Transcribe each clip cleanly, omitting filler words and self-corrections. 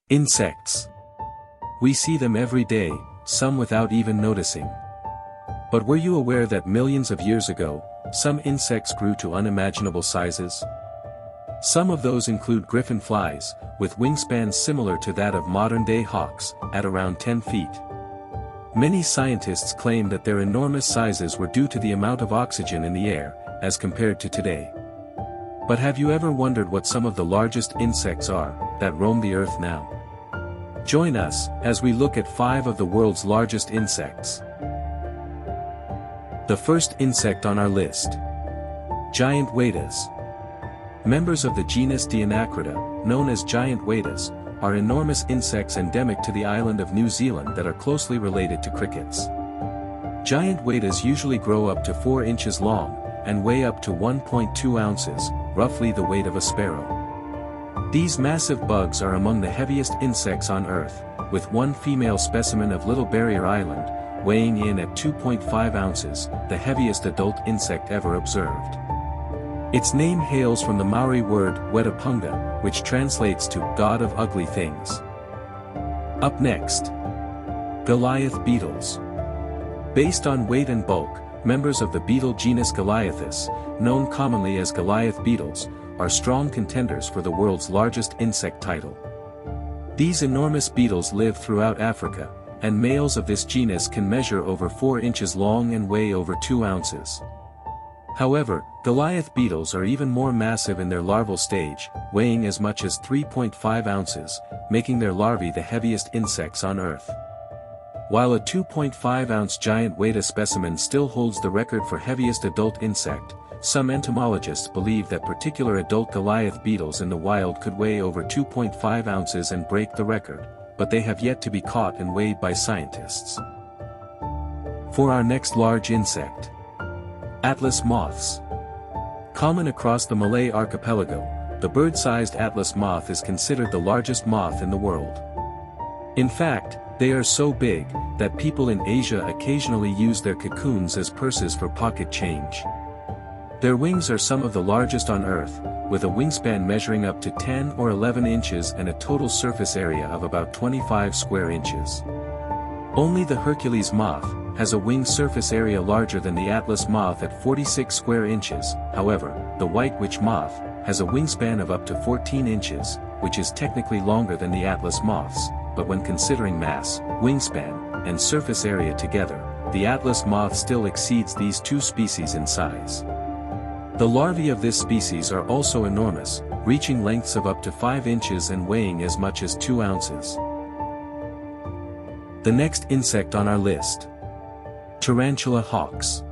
Insects. We see them every day, some without even noticing. But were you aware that millions of years ago, some insects grew to unimaginable sizes? Some of those include griffin flies, with wingspans similar to that of modern-day hawks, at around 10 feet. Many scientists claim that their enormous sizes were due to the amount of oxygen in the air, as compared to today. But have you ever wondered what some of the largest insects are, that roam the earth now? Join us, as we look at 5 of the world's largest insects. The first insect on our list. Giant waders. Members of the genus Deinocrida, known as giant waders, are enormous insects endemic to the island of New Zealand that are closely related to crickets. Giant waders usually grow up to 4 inches long, and weigh up to 1.2 ounces, roughly the weight of a sparrow. These massive bugs are among the heaviest insects on Earth, with one female specimen of Little Barrier Island, weighing in at 2.5 ounces, the heaviest adult insect ever observed. Its name hails from the Maori word Wetapunga, which translates to God of Ugly Things. Up next. Goliath beetles. Based on weight and bulk, members of the beetle genus Goliathus, known commonly as Goliath beetles, are strong contenders for the world's largest insect title. These enormous beetles live throughout Africa, and males of this genus can measure over 4 inches long and weigh over 2 ounces. However, Goliath beetles are even more massive in their larval stage, weighing as much as 3.5 ounces, making their larvae the heaviest insects on Earth. While a 2.5-ounce giant Weta specimen still holds the record for heaviest adult insect, some entomologists believe that particular adult Goliath beetles in the wild could weigh over 2.5 ounces and break the record, but they have yet to be caught and weighed by scientists. For our next large insect. Atlas moths. Common across the Malay archipelago, the bird-sized Atlas moth is considered the largest moth in the world. In fact, they are so big, that people in Asia occasionally use their cocoons as purses for pocket change. Their wings are some of the largest on Earth, with a wingspan measuring up to 10 or 11 inches and a total surface area of about 25 square inches. Only the Hercules moth has a wing surface area larger than the Atlas moth at 46 square inches. However, the white witch moth has a wingspan of up to 14 inches, which is technically longer than the Atlas moths, but when considering mass, wingspan, and surface area together, the Atlas moth still exceeds these two species in size. The larvae of this species are also enormous, reaching lengths of up to 5 inches and weighing as much as 2 ounces. The next insect on our list. Tarantula hawks.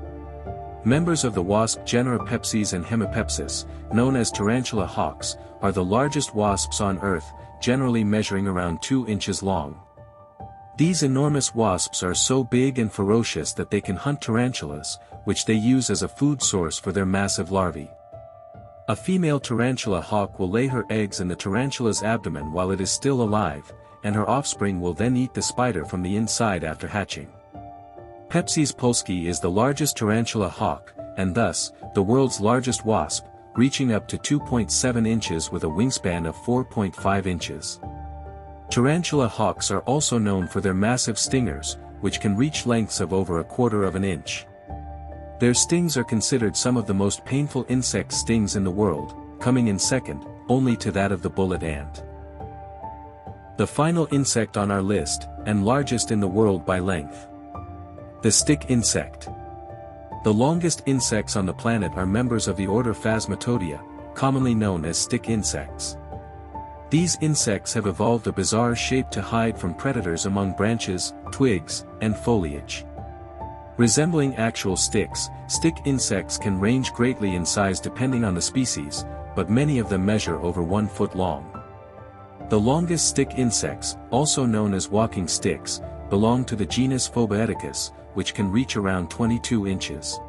Members of the wasp genera Pepses and Hemipepsis, known as tarantula hawks, are the largest wasps on Earth, generally measuring around 2 inches long. These enormous wasps are so big and ferocious that they can hunt tarantulas, which they use as a food source for their massive larvae. A female tarantula hawk will lay her eggs in the tarantula's abdomen while it is still alive, and her offspring will then eat the spider from the inside after hatching. Pepses polski is the largest tarantula hawk, and thus, the world's largest wasp, reaching up to 2.7 inches with a wingspan of 4.5 inches. Tarantula hawks are also known for their massive stingers, which can reach lengths of over 1/4 inch. Their stings are considered some of the most painful insect stings in the world, coming in second, only to that of the bullet ant. The final insect on our list, and largest in the world by length. The stick insect. The longest insects on the planet are members of the order Phasmatodea, commonly known as stick insects. These insects have evolved a bizarre shape to hide from predators among branches, twigs, and foliage. Resembling actual sticks, stick insects can range greatly in size depending on the species, but many of them measure over 1 foot long. The longest stick insects, also known as walking sticks, belong to the genus Phoboeticus, which can reach around 22 inches.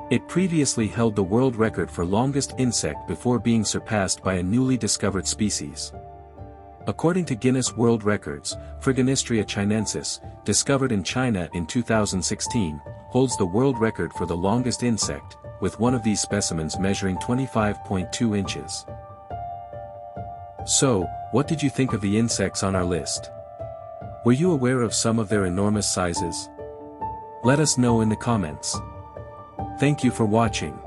It previously held the world record for longest insect before being surpassed by a newly discovered species. According to Guinness World Records, Phryganistria chinensis, discovered in China in 2016, holds the world record for the longest insect, with one of these specimens measuring 25.2 inches. So, what did you think of the insects on our list? Were you aware of some of their enormous sizes? Let us know in the comments. Thank you for watching.